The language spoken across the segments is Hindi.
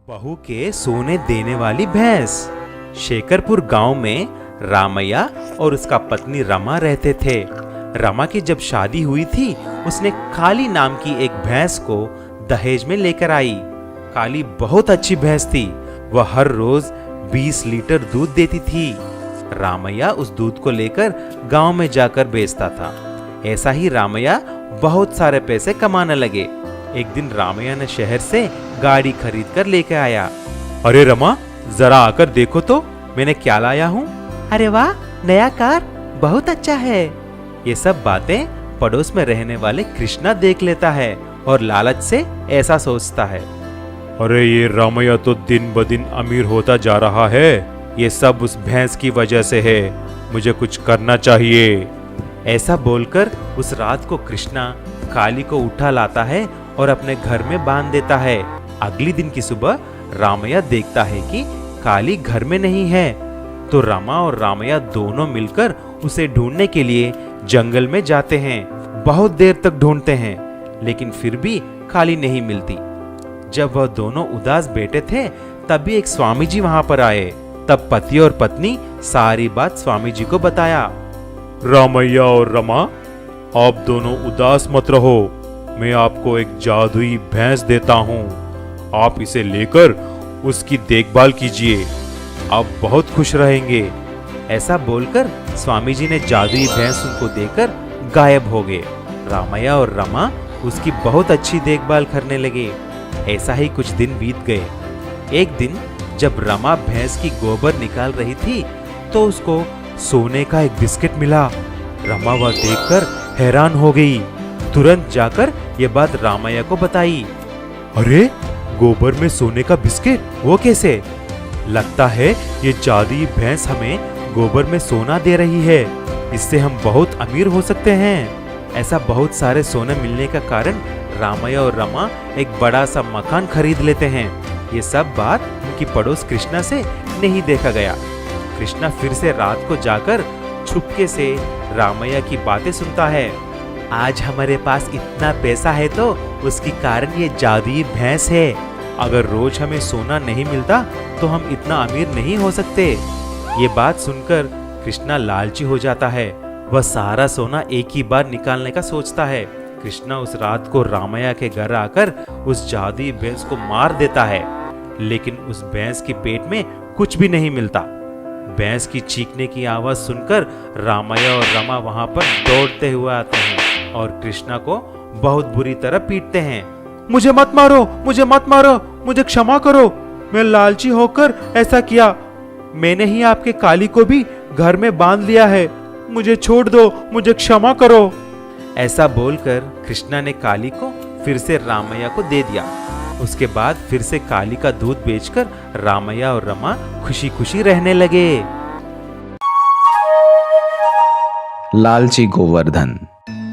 बहू के सोने देने वाली भैंस। शेखरपुर गांव में रामैया और उसका पत्नी रमा रहते थे। रमा की जब शादी हुई थी, उसने काली नाम की एक भैंस को दहेज में लेकर आई। काली बहुत अच्छी भैंस थी। वह हर रोज 20 लीटर दूध देती थी। रामैया उस दूध को लेकर गांव में जाकर बेचता था। ऐसा ही रामैया बहुत सारे पैसे कमाने लगे। एक दिन रामैया ने शहर से गाड़ी खरीद कर लेके आया। अरे रमा, जरा आकर देखो तो मैंने क्या लाया हूँ। अरे वाह, नया कार, बहुत अच्छा है। ये सब बातें पड़ोस में रहने वाले कृष्णा देख लेता है और लालच से ऐसा सोचता है, अरे ये रामैया तो दिन ब दिन अमीर होता जा रहा है। ये सब उस भैंस की वजह से है। मुझे कुछ करना चाहिए। ऐसा बोलकर उस रात को कृष्णा काली को उठा लाता है और अपने घर में बांध देता है। अगली दिन की सुबह रामैया देखता है कि काली घर में नहीं है। तो रमा और रामैया दोनों मिलकर उसे ढूंढने के लिए जंगल में जाते हैं। बहुत देर तक ढूंढते हैं, लेकिन फिर भी काली नहीं मिलती। जब वह दोनों उदास बैठे थे, तभी एक स्वामी जी वहां पर आए। तब पति और पत्नी सारी बात स्वामी जी को बताया। रामैया और रमा, आप दोनों उदास मत रहो। मैं आपको एक जादुई भैंस देता हूँ। आप इसे लेकर उसकी देखभाल कीजिए। आप बहुत खुश रहेंगे। ऐसा बोलकर स्वामी जी ने जादुई भैंस उनको देकर गायब हो गए। रामैया और रमा उसकी बहुत अच्छी देखभाल करने लगे। ऐसा ही कुछ दिन बीत गए। एक दिन जब रमा भैंस की गोबर निकाल रही थी, तो उसको सोने का एक बिस्किट मिला। रमा वह देखकर हैरान हो गई। तुरंत जाकर ये बात रामैया को बताई। अरे, गोबर में सोने का बिस्किट, वो कैसे? लगता है ये जादुई भैंस हमें गोबर में सोना दे रही है। इससे हम बहुत अमीर हो सकते हैं। ऐसा बहुत सारे सोने मिलने का कारण रामैया और रमा एक बड़ा सा मकान खरीद लेते हैं। ये सब बात उनकी पड़ोस कृष्णा से नहीं देखा गया। कृष्णा फिर से रात को जाकर छुपके से रामैया की बातें सुनता है। आज हमारे पास इतना पैसा है तो उसकी कारण ये जादुई भैंस है। अगर रोज हमें सोना नहीं मिलता तो हम इतना अमीर नहीं हो सकते। ये बात सुनकर कृष्णा लालची हो जाता है। वह सारा सोना एक ही बार निकालने का सोचता है। कृष्णा उस रात को रामैया के घर आकर उस जादुई भैंस को मार देता है, लेकिन उस भैंस के पेट में कुछ भी नहीं मिलता। भैंस की चीखने की आवाज सुनकर रामैया और रमा वहां पर दौड़ते हुए आते हैं और कृष्णा को बहुत बुरी तरह पीटते हैं। मुझे मत मारो, मुझे मत मारो, मुझे क्षमा करो। मैं लालची होकर ऐसा किया। मैंने ही आपके काली को भी घर में बांध लिया है। मुझे छोड़ दो, मुझे क्षमा करो। ऐसा बोलकर कृष्णा ने काली को फिर से रामैया को दे दिया। उसके बाद फिर से काली का दूध बेचकर रामैया और रमा खुशी खुशी रहने लगे। लालची गोवर्धन।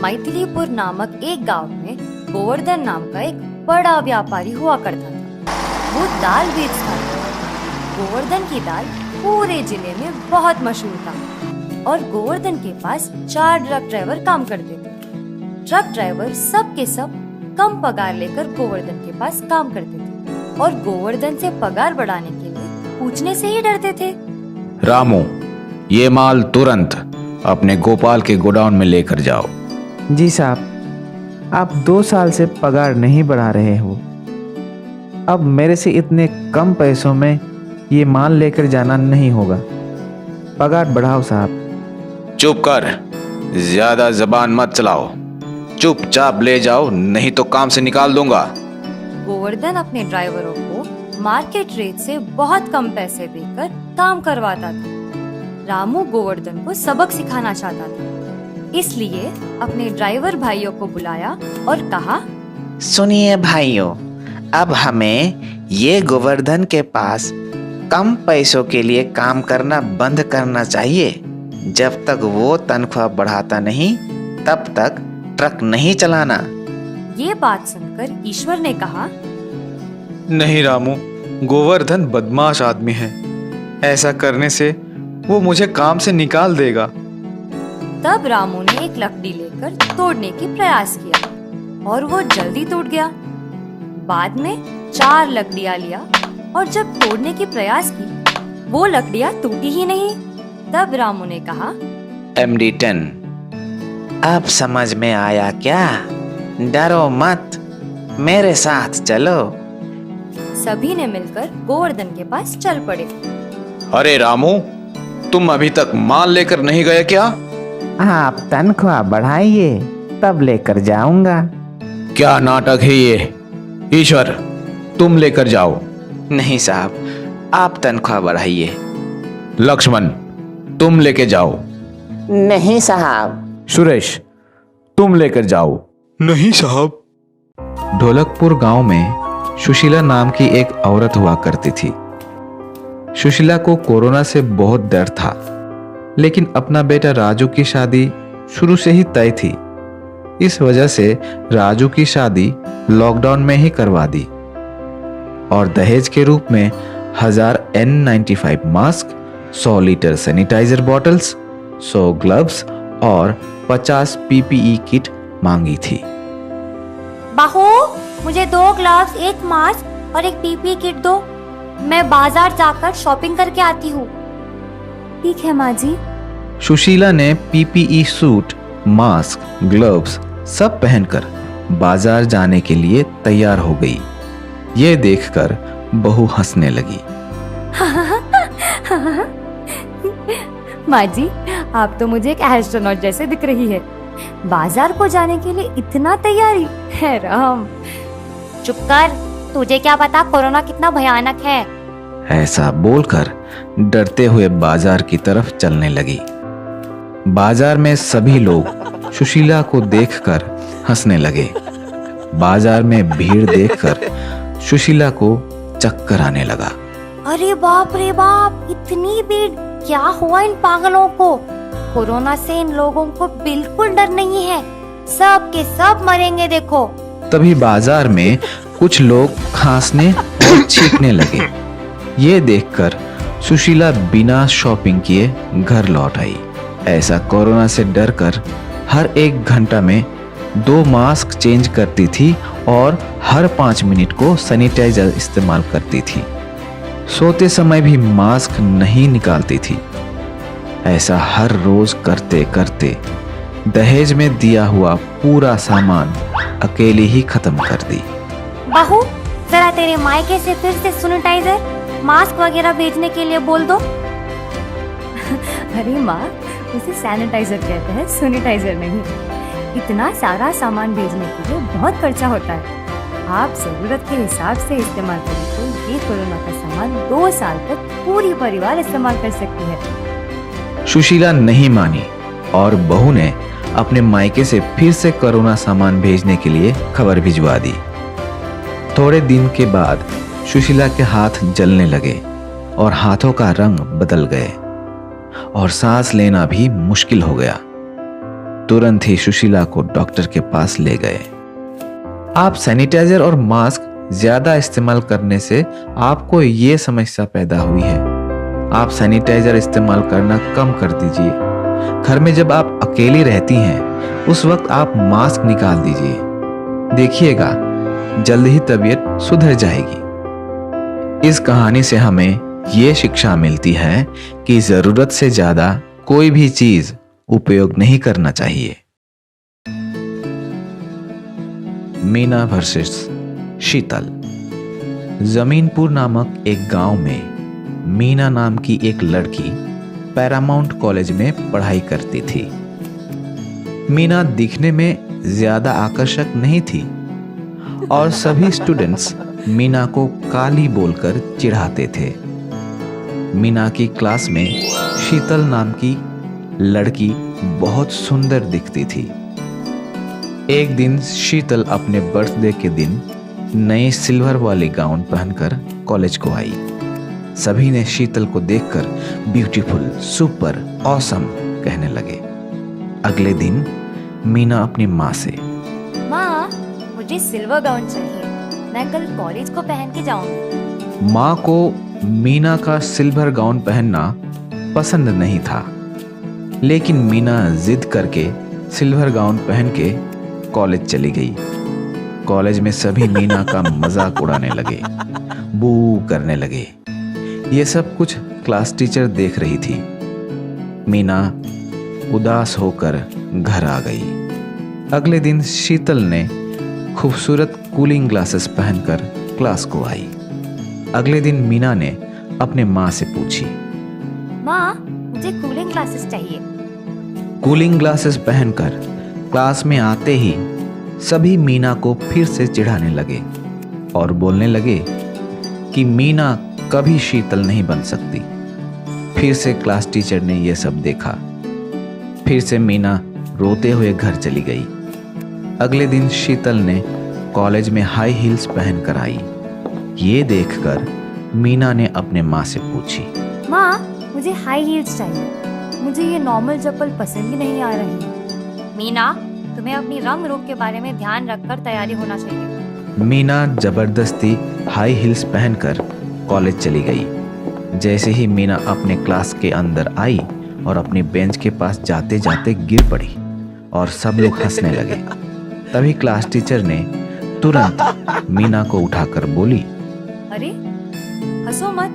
मैथिलीपुर नामक एक गांव में गोवर्धन नाम का एक बड़ा व्यापारी हुआ करता था। वो दाल बेचता था। गोवर्धन की दाल पूरे जिले में बहुत मशहूर था और गोवर्धन के पास 4 ट्रक ड्राइवर काम करते थे। ट्रक ड्राइवर सब के सब कम पगार लेकर गोवर्धन के पास काम करते थे और गोवर्धन से पगार बढ़ाने के लिए पूछने से ही डरते थे। रामू, ये माल तुरंत अपने गोपाल के गोडाउन में लेकर जाओ। जी साहब, आप 2 साल से पगार नहीं बढ़ा रहे हो। अब मेरे से इतने कम पैसों में ये माल लेकर जाना नहीं होगा। पगार बढ़ाओ साहब। चुप कर, ज्यादा जबान मत चलाओ। चुपचाप ले जाओ, नहीं तो काम से निकाल दूंगा। गोवर्धन अपने ड्राइवरों को मार्केट रेट से बहुत कम पैसे देकर काम करवाता था। रामू गोवर्धन को सबक सिखाना चाहता था, इसलिए अपने ड्राइवर भाइयों को बुलाया और कहा, सुनिए भाइयों, अब हमें ये गोवर्धन के पास कम पैसों के लिए काम करना बंद करना चाहिए। जब तक वो तनख्वाह बढ़ाता नहीं, तब तक ट्रक नहीं चलाना। ये बात सुनकर ईश्वर ने कहा, नहीं रामू, गोवर्धन बदमाश आदमी है। ऐसा करने से वो मुझे काम से निकाल देगा। तब रामू ने एक लकड़ी लेकर तोड़ने की प्रयास किया और वो जल्दी टूट गया। बाद में 4 लकड़ियां लिया और जब तोड़ने की प्रयास की वो लकड़ियां टूटी ही नहीं। तब रामू ने कहा, MD10, अब समझ में आया क्या? डरो मत, मेरे साथ चलो। सभी ने मिलकर गोवर्धन के पास चल पड़े। अरे रामू, तुम अभी तक माल लेकर नहीं गए क्या? आप तनख्वाह बढ़ाइए, तब लेकर जाऊंगा। क्या नाटक है ये? ईश्वर, तुम लेकर जाओ। नहीं साहब, आप तनख्वाह बढ़ाइए। लक्ष्मण, तुम लेके जाओ। नहीं साहब। सुरेश, तुम लेकर जाओ। नहीं साहब। ढोलकपुर गांव में सुशीला नाम की एक औरत हुआ करती थी। सुशीला को कोरोना से बहुत डर था, लेकिन अपना बेटा राजू की शादी शुरू से ही तय थी। इस वजह से राजू की शादी लॉकडाउन में ही करवा दी और दहेज के रूप में 1000 N95 mask, 100 litre sanitiser bottles, 100 gloves और 50 PPE किट मांगी थी। बहू, मुझे 2 ग्लव्स, 1 मास्क और 1 पीपी किट दो। मैं बाजार जाकर शॉपिंग करके आती हूँ। ठीक है माँ जी। सुशीला ने PPE सूट, मास्क, ग्लव्स सब पहनकर बाजार जाने के लिए तैयार हो गई। ये देखकर बहू हंसने लगी। माँ जी, आप तो मुझे एक एस्ट्रोनॉट जैसे दिख रही है। बाजार को जाने के लिए इतना तैयारी है राम। चुप कर, तुझे क्या पता कोरोना कितना भयानक है। ऐसा बोलकर डरते हुए बाजार की तरफ चलने लगी। बाजार में सभी लोग सुशीला को देखकर हंसने लगे। बाजार में भीड़ देखकर सुशीला को चक्कर आने लगा। अरे बाप रे बाप, इतनी भीड़! क्या हुआ इन पागलों को? कोरोना से इन लोगों को बिल्कुल डर नहीं है। सब के सब मरेंगे देखो। तभी बाजार में कुछ लोग खांसने और छींकने लगे। ये देखकर सुशीला बिना शॉपिंग किए घर लौट आई। ऐसा कोरोना से डरकर हर 1 घंटा में 2 मास्क चेंज करती थी और हर 5 मिनट को सैनिटाइजर इस्तेमाल करती थी। सोते समय भी मास्क नहीं निकालती थी। ऐसा हर रोज करते करते दहेज में दिया हुआ पूरा सामान अकेले ही खत्म कर दी। बहू, जरा तेरे मायके से फिर से सैनिटाइजर, मास्क वगैरह भेजने के लिए बोल दो। अरे माँ, उसे सैनिटाइजर कहते हैं, सैनिटाइजर नहीं। इतना सारा सामान भेजने के लिए बहुत खर्चा होता है। आप जरूरत के हिसाब से इस्तेमाल करें तो ये कोरोना का सामान 2 साल तक पूरी परिवार इस्तेमाल कर सकती है। सुशीला नहीं मानी और बहू ने अपने मायके से फिर से कोरोना सामान भेजने के लिए खबर भिजवा दी। थोड़े दिन के बाद सुशीला के हाथ जलने लगे और हाथों का रंग बदल गए और सांस लेना भी मुश्किल हो गया। तुरंत ही सुशीला को डॉक्टर के पास ले गए। आप सैनिटाइजर और मास्क ज्यादा इस्तेमाल करने से आपको ये समस्या पैदा हुई है। आप सैनिटाइजर इस्तेमाल करना कम कर दीजिए। घर में जब आप अकेली रहती हैं, उस वक्त आप मास्क निकाल दीजिए। देखिएगा, जल्द ही तबीयत सुधर जाएगी। इस कहानी से हमें ये शिक्षा मिलती है कि जरूरत से ज्यादा कोई भी चीज उपयोग नहीं करना चाहिए। मीना वर्सेस शीतल। जमीनपुर नामक एक गांव में मीना नाम की एक लड़की पैरामाउंट कॉलेज में पढ़ाई करती थी। मीना दिखने में ज्यादा आकर्षक नहीं थी और सभी स्टूडेंट्स मीना को काली बोलकर चिढ़ाते थे। मीना की क्लास में शीतल नाम की लड़की बहुत सुंदर दिखती थी। एक दिन शीतल अपने बर्थडे के दिन नए सिल्वर वाले गाउन पहनकर कॉलेज को आई। सभी ने शीतल को देखकर ब्यूटीफुल, सुपर, ऑसम कहने लगे। अगले दिन मीना अपनी माँ से, माँ, मुझे सिल्वर गाउन चाहिए, मैं कल कॉलेज को पहन के जाऊंगी। माँ को मीना का सिल्वर गाउन पहनना पसंद नहीं था, लेकिन मीना जिद करके सिल्वर गाउन पहन के कॉलेज चली गई। कॉलेज में सभी मीना का मजाक उड़ाने लगे बू करने लगे। ये सब कुछ क्लास टीचर देख रही थी। मीना उदास होकर घर आ गई। अगले दिन शीतल ने खूबसूरत कूलिंग ग्लासेस पहनकर क्लास को आई। अगले दिन मीना ने अपने माँ से पूछी, माँ, मुझे कूलिंग ग्लासेस चाहिए। कूलिंग ग्लासेस पहनकर क्लास में आते ही सभी मीना को फिर से चिढ़ाने लगे और बोलने लगे कि मीना कभी शीतल नहीं बन सकती। फिर से क्लास टीचर ने यह सब देखा। फिर से मीना रोते हुए घर चली गई। अगले दिन शीतल ने कॉलेज में हाई हील्स पहनकर आई। ये देखकर मीना ने अपने माँ से पूछी, माँ, मुझे हाई हील्स चाहिए। मुझे ये नॉर्मल चप्पल पसंद ही नहीं आ रही। मीना, तुम्हें अपनी रंग रूप के बारे में ध्यान रखकर तैयारी होना चाहिए। मीना जबरदस्ती हाई हील्स पहनकर कॉलेज चली गई। जैसे ही मीना अपने क्लास के अंदर आई और अपनी बेंच के पास जाते जाते गिर पड़ी और सब लोग हंसने लगे। तभी क्लास टीचर ने तुरंत मीना को उठाकर बोली, अरे हंसो मत,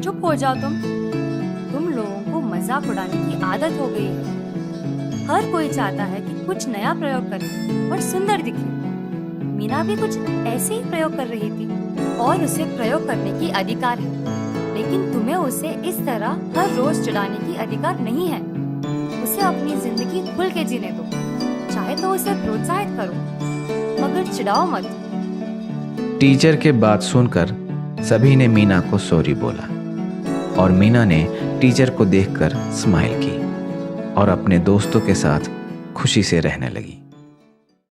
चुप हो जाओ। तुम लोगों को मजाक उड़ाने की आदत हो गई है। हर कोई चाहता है कि कुछ नया प्रयोग करे और सुंदर दिखे। मीना भी कुछ ऐसे ही प्रयोग कर रही थी और उसे प्रयोग करने की अधिकार है, लेकिन तुम्हें उसे इस तरह हर रोज चिढ़ाने की अधिकार नहीं है। उसे अपनी जिंदगी खुल के जीने दो। चाहे तो उसे प्रोत्साहित करो, मगर चिढ़ाओ मत। टीचर के बात सुनकर सभी ने मीना को सॉरी बोला और मीना ने टीचर को देखकर स्माइल की और अपने दोस्तों के साथ खुशी से रहने लगी।